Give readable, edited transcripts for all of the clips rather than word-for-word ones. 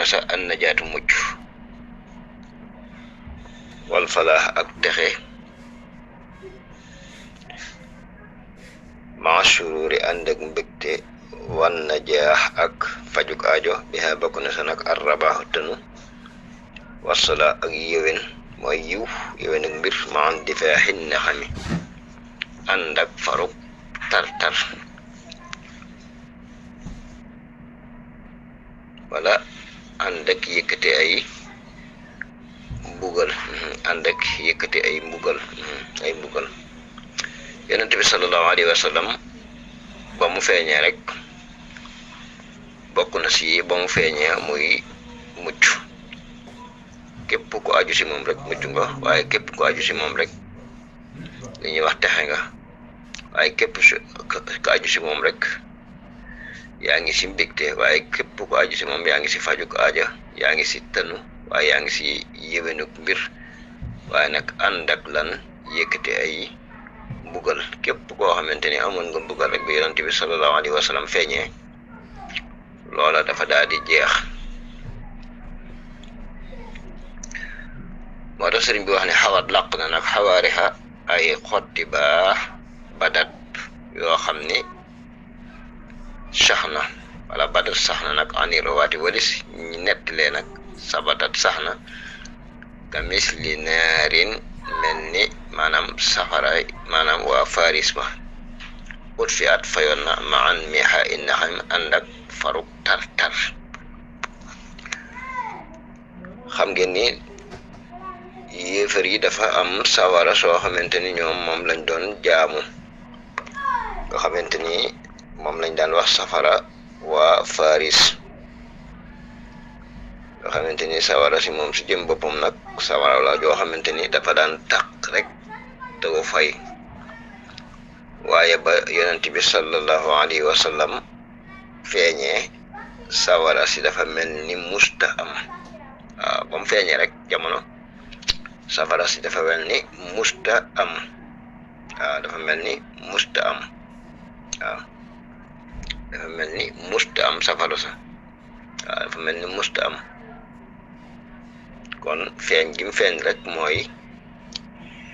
na sa an najaatu mucc wal falah ak texe ma shururi ànd ak mbégte wan najaax ak fajuk aajo biha bokk na sa nag arrabaaxu tënu wasala ak yéwén mooy yiw yéwén ak mbir ma an difaaxin ne xami ànd ak faruk tar-tar wala ànd ak yëkkate ay mbugal ànd ak yëkkate ay mbugal yonent bi sallallahu alayhi wa sallam ba mu feeñee rek bokk na si ba mu feeñee muy mucc képp ku aju si moom rek mucc nga waaye képp ku aju si moom rek li ñuy wax texe nga waaye képp ku aju si moom rek yaa ngi si mbégte waaye képp ku aju si moom yaa ngi si fajuk aaja yaa ngi si tënu waaye yaa ngi si yéwénuk mbir waaye nag ànd ak lan yëkkate ay mbugal képp koo xamante ni amoon nga mbugal rek bi yonent bi sallallahu alayhi wa sallam feeñee loola dafa daal di jeex moo tax sëriñ bi wax ne xawat làq na nag xawaarixa ay xotti baax badat yoo xam ni sax na wala badat sax na nag ani rawaati walis ñi nettalee nag sabatat sax na ka misli naarin mel ni maanaam safara maanaam waa faris ba ut fi at fayoon na ma an miha inna xam ànd ak faruk tar-tar xam ngeen ni yéefar yi dafa am sawara soo xamante ni ñoom moom lañ doon jaamu nga xamante ni moom lañ daan wax safara waa faris nga xamante ni sawara si moom si jëm boppam nag sawara la joo xamante ni dafa daan tàq rek te wu fay waaye ba yonent bi sallallahu alayhi wa sallam feeñee sawara si dafa mel ni musta am waaw ba mu feeñee rek jamono safara si dafa mel ni musta am waaw dafa mel ni musta am waaw dafa mel ni musta am safara sa waaw dafa mel ni musta am kon feeñ gi mu feeñ rek mooy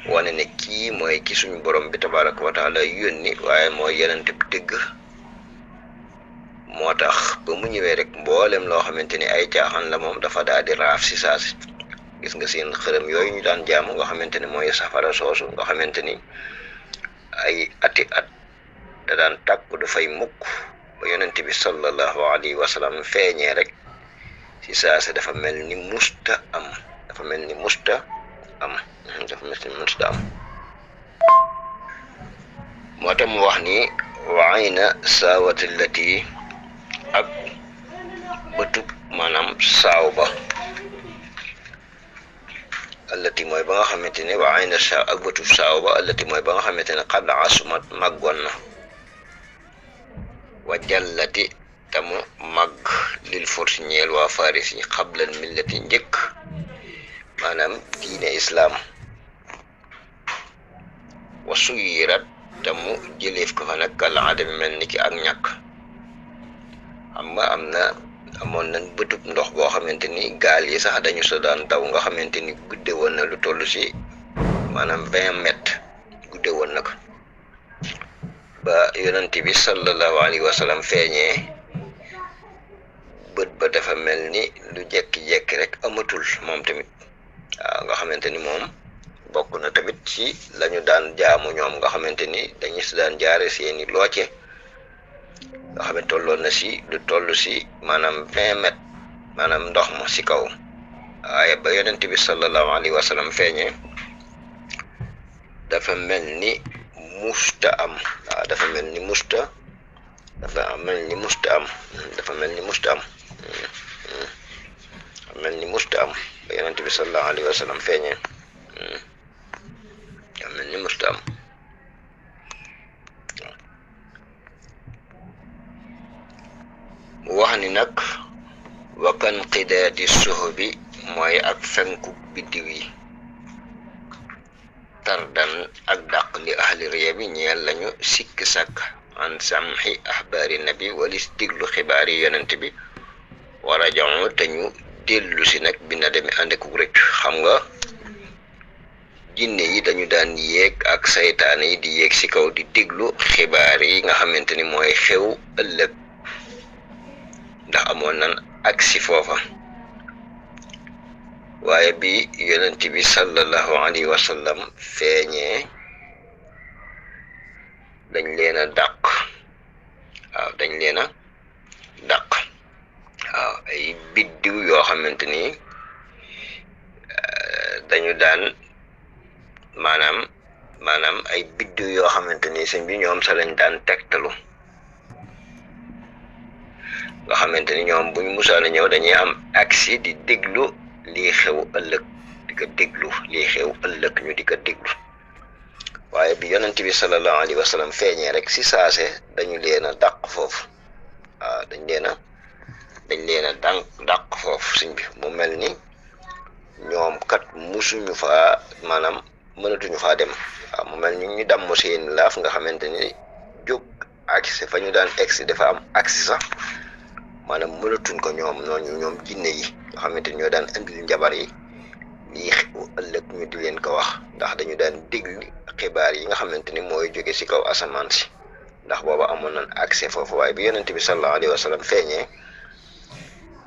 wane ne kii mooy ki suñu borom bi tabaraka wa taala yónni waaye mooy yenente bi dëgg moo tax ba mu ñëwee rek mboolem loo xamante ni ay caaxaan la moom dafa daal di raaf si saasi gis nga seen xërëm yooyu ñu daan jaamu nga xamante ni mooy safara soosu nga xamante ni ay ati at da daan tàkk du fay mukk ba yonente bi sallallahu alayhi wa sallam feeñee rek si saasi dafa mel ni musta am dafa mel ni musta am moo tax mu wax ni wa ayna saawati allati ak bëtub maanaam saaw ba allati mooy ba nga xamante ne wa ayna saaw ak bëtub saaw ba allati mooy ba nga xamante ne xad asumat màggoon na wa jallati tamu màgg lil furs ñeel waa faris yi xablal millati njëkk maanaam diine islaam wa suyirat tamu jëleef ko fa nag kal adami mel ni ki ak ñàkk xam nga amoon nañ bëtub ndox boo xamante ni gaal yi sax dañu sa daan daw nga xamante ni gudde woon na lu toll si maanaam 20 mètres gudde woon na ko ba yonent bi sallallahu alayhi wa sallam feeñee bët ba dafa mel ni lu jekki-jekki rek amatul moom tamit waaw nga xamante ni moom bokk na tamit ci lañu daan jaamu ñoom nga xamante ni dañu si daan jaare seeni looce nga xam ne tolloon na si lu toll si maanaam 20 mètres maanaam ndox ma si kaw waaye ba yonent bi sallallahu alayhi wa sallam feeñee dafa mel ni musta am waaw dafa mel ni musta am dafa mel ni musta am mel ni musta am ba yonent bi sallallahu alayhi wa sallam feeñee mel ni musta am mu wax ni nag wakan qidaati suhubi mooy ak fenku biddiw yi tardan ak dàq li ahli riyabi ñeel lañu sikk sàkk an samhi ahbaari nabi walis diglu xibaari yonent bi warajamu te ñu dellu si nag bi na demi ànd ak rëccu. xam nga jinne yi dañu daan yéeg ak saytaane yi di yéeg ci kaw di déglu xibaar yi nga xamante ni mooy xew ëllëg ndax amoon nan ak si foofa. waaye bi yonent bi sallallahu alayhi wa sallam feeñee dañ leen a dàq. waaw dañ leen a dàq. waaw ay biddiw yoo xamante ni dañu daan maanaam ay biddiw yoo xamante ni sëñ bi ñoom sa lañ daan tegtalu nga xamante ni ñoom buñ musaana ñëw dañuy am accès di déglu lii xew ëllëg di ko déglu lii xew ëllëg ñu di ko déglu. waaye bi yonent bi sallallahu alayhi wa sallam feeñee rek si saase dañu leen a dàq foofu. waaw dañ leen a dàq foofu sëñ bi mu mel ni ñoom kat musuñu faa maanaam mënatuñu faa dem. waaw mu mel ni ñu damm seen laaf nga xamante ni jóg agsi fa ñu daan egsi dafa am agsi sax maanaam mënatuñ ko ñoom jinne yi nga xamante ni ñoo daan indil njabar yi lii xew ëllëg ñu di leen ko wax ndax dañu daan déglu xibaar yi nga xamante ni mooy jóge ci kaw asamaan si ndax booba amoon nañ accès foofu. waaye bi yonent bi sallallahu alayhi wa sallam feeñee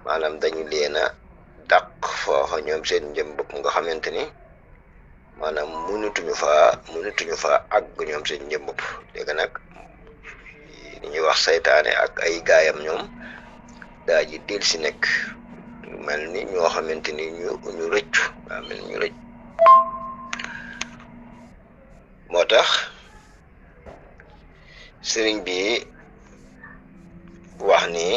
maanaam dañu leen a dàq foofa ñoom seen njëm bopp nga xamante ni maanaam mënatuñu faa àgg ñoom seen njëm bopp. léegi nag li ñuy wax saytaane ak ay gaayam ñoom daa ji del si nekk mel ni ñoo xamante ni ñu rëccu. waaw mel ni ñu rëcc. moo tax sëriñ bi wax ni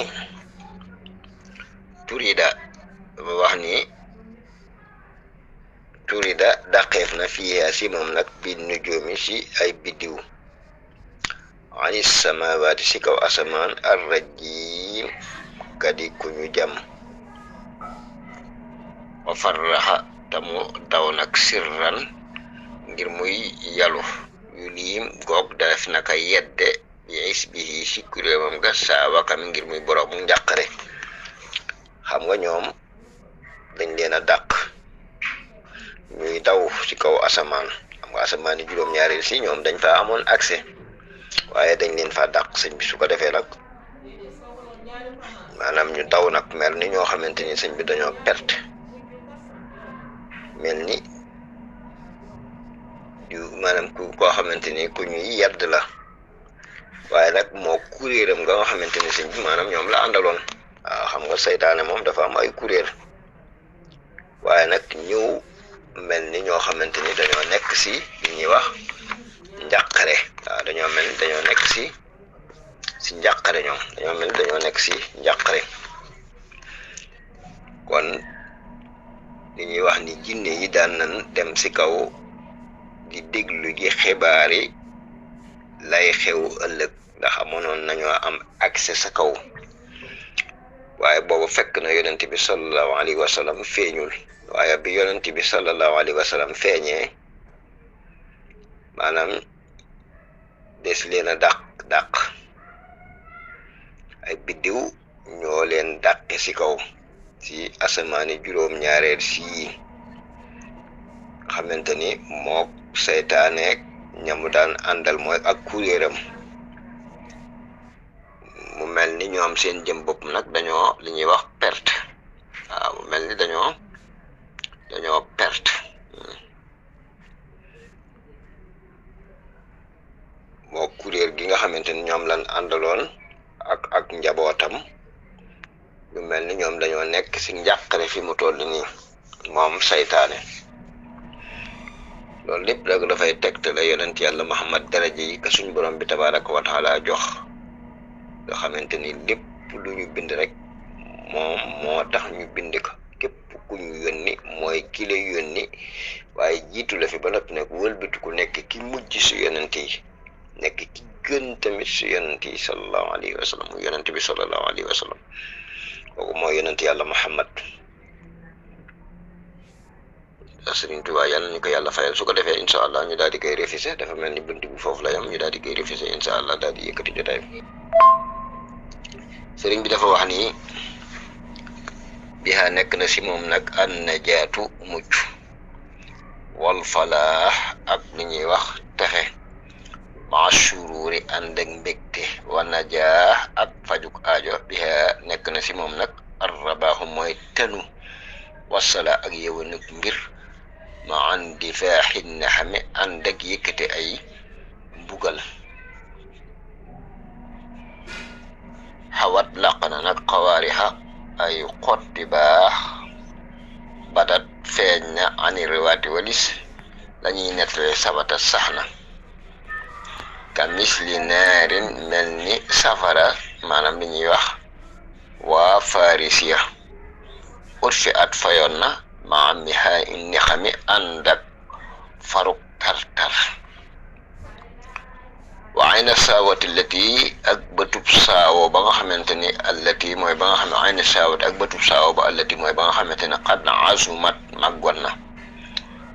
turida daqeef na fiiha si moom nag bi nujoomi si ay biddiw ani samawaati si kaw asamaan arrajim kadi ku ñu jam wa farraxa tamu daw nag sirran ngir muy yalu yu liim goog def naka yedde bi isbihi si kuréemam ga saa wakam ngir muy borom njàqare. xam nga ñoom dañ leen a dàq ñuy daw ci kaw asamaan. xam nga asamaan yi juróom-ñaareel si ñoom dañ fa amoon accès waaye dañ leen fa dàq sëñ bi su ko defee nag maanaam ñu daw nag mel ni ñoo xamante ni sëñ bi dañoo perte mel ni maanaam koo xamante ni ku ñuy yedd la waaye nag moo kuréeram nga xamante ni sëñ bi maanaam ñoom la àndaloon. waaw xam nga saytaane moom dafa am ay kuréel waaye nag ñëw mel ni ñoo xamante ni dañoo nekk si li ñuy wax njàqare. waaw dañoo mel ni dañoo nekk si njàqare. ñoom dañoo mel ni dañoo nekk si njàqare. kon li ñuy wax ni jinne yi daan nañ dem si kaw di déglu ji xibaar yi lay xew ëllëg ndax amoon nañoo am accès sa kaw. waaye boobu fekk na yonent bi sallallahu alayhi wa sallam feeñul. waaye bi yonent bi sallallahu alayhi wa sallam feeñee maanaam des leen a dàq ay biddiw ñoo leen dàqe ci kaw ci asamaani juróom-ñaareel sii xamante ni mook saytaaneek ñamu daan àndal mooy ak kuréeram mu mel ni ñoom seen jëm bopp nag dañoo li ñuy wax perte. waaw mu mel ni dañoo perte. moo kuréel gi nga xamante ni ñoom lan àndaloon ak njabootam lu mel ni ñoom dañoo nekk ci njàqare fi mu toll nii moom saytaane. loolu lépp nag dafay tegtale yonent yàlla Muhammad daraja yi ka suñ borom bi tabaraka wa taala jox nga xamante ni lépp lu ñu bind rek moom moo tax ñu bind ko. képp ku ñu yónni mooy ki la yónni waaye jiitu la fi ba noppi nag wëlbatu ku nekk ki mujj si yonent yi nekk ki gën tamit si yonent yi sallallahu alayhi wa sallam yonent bi sallallahu alayhi wa sallam kooku mooy yonent yàlla Muhammad. Sëriñ Tuubaa yàlla ñu ko yàlla fayal su ko defee incha allah ñu daal di koy révisé dafa mel ni bunt bi foofu la yam ñu daal di koy révisé incha allah daal di yëkkati jotaay bi. sëriñ bi dafa wax ni biha nekk na si moom nag an najaatu mucc wal falaax ak li ñuy wax texe ma sururi ànd ak mbégte wa najaax ak fajuk aajo biha nekk na si moom nag arrabaaxu mooy tenu wasala ak yewenuk mbir ma an difaaxin na xame ànd ak yëkkate ay mbugal xawat laq na nag xawaarixa ay xotti baax badat feeñ na ani riwaati walis lañuy nettale sabata sax na ka misli naarin mel ni safara maanaam li ñuy wax waa farisiya urfi at fayoon na ma am mi ha inni xami ànd ak faruk tartar wa ayna saawati allati ak bëtub saawo ba nga xamante ni allati mooy ba nga xam ne ayna saawati ak bëtub saawo ba allati mooy ba nga xamante ne qad azumat màggoon na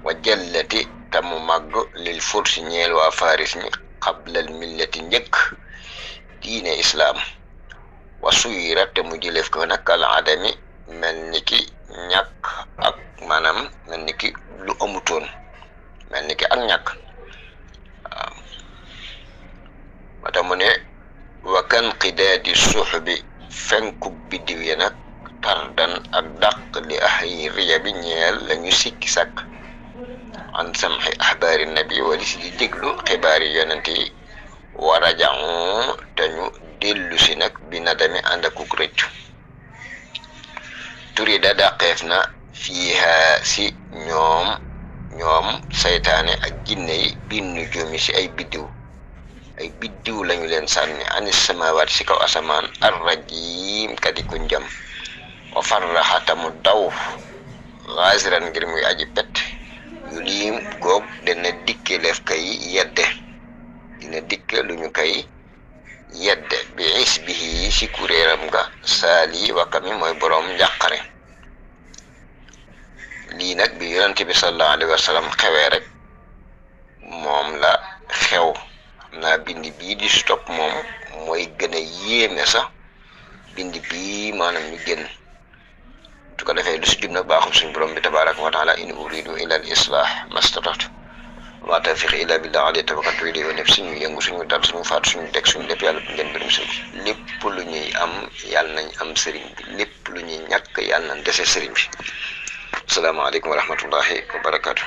wa jallati tamu màgg lil fursi ñeel waa faris ñi qablal millati njëkk diine islaam wa suyira te mu jëleef ko nag al adami mel ni ki ñàkk ak maanaam mel ni ki lu amutoon mel ni ki ak ñàkk waaw mata mu ne wa kan qidaadi suxbi fenkub biddiw ya nag tardan ak dàq li ahyi riya bi ñeel lañu sikki sàkk an samxi axbaari nabi wali si di déglu xibaari yonent yi wa rajaxu te ñu dellu si nag bi nadami ànd akuk rëccu turi da dàqeef na fiiha si ñoom saytaane ak jinne yi binnu joomi si ay biddiw lañu leen sànni anis samawaat si kaw asamaan arrajim kadi ku njam wa farraxata mu daw xaasiran ngir muy aji pet yu liim goog dina dikke leef kay yedde dina dikke lu ñu kay yedde bi isbihi si kuréeram nga saali wakami mooy boroom njàqare lii nag bi yonent bi sallallahu alayhi wa sallam xewee rek moom la xew xam naa bindi bii di stop moom mooy gën a yéeme sax bindi bii maanaam ñu génn su ko defee lu si jub nag baaxum suñu borom bi tabaraka wa taala in uridu ila al islah mastatatu wa tawfiq illa billah alayhi tawakkaltu ilayhi wa nef suñu yëngu suñu dal suñu faatu suñu teg suñu lépp yàlla bu ngeen birum sëriñ bi lépp lu ñuy am yàlla nañ am sëriñ bi lépp lu ñuy ñàkk yàlla nañ dese sëriñ bi asalaamaaleykum wa rahmatullahi wa barakatu